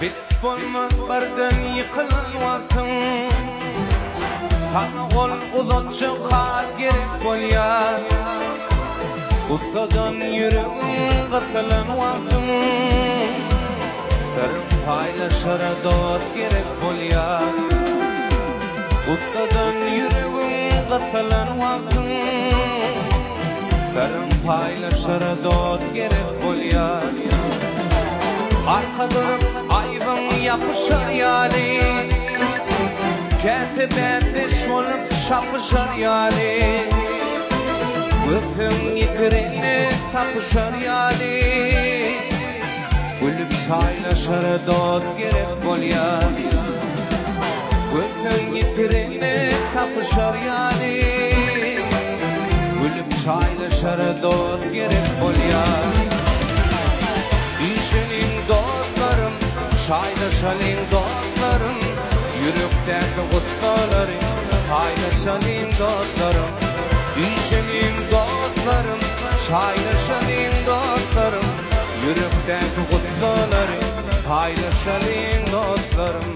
Bitbolma bardan yıkılan vaktin Sana gol uzatçı khat gerek bolya Ustadan yüreğin katılan vaktin Tarım paylaşara dot gerek bolya Ustadan yüreğin katılan vaktin Tarım paylaşara dot gerek bolya Arkadan ayvın yapışar yani Ketibeti şolup şapışar yani Öpün yitireni tapışar yani Gülüp çaylaşar dot gerek bolya Öpün yitireni tapışar yani Gülüp çaylaşar dot gerek bolya İşinin dostlarım, çaylaşalım dostlarım Yürekteki kutlarım, paylaşalım dostlarım İşinin dostlarım, çaylaşalım dostlarım Yürekteki kutlarım, paylaşalım dostlarım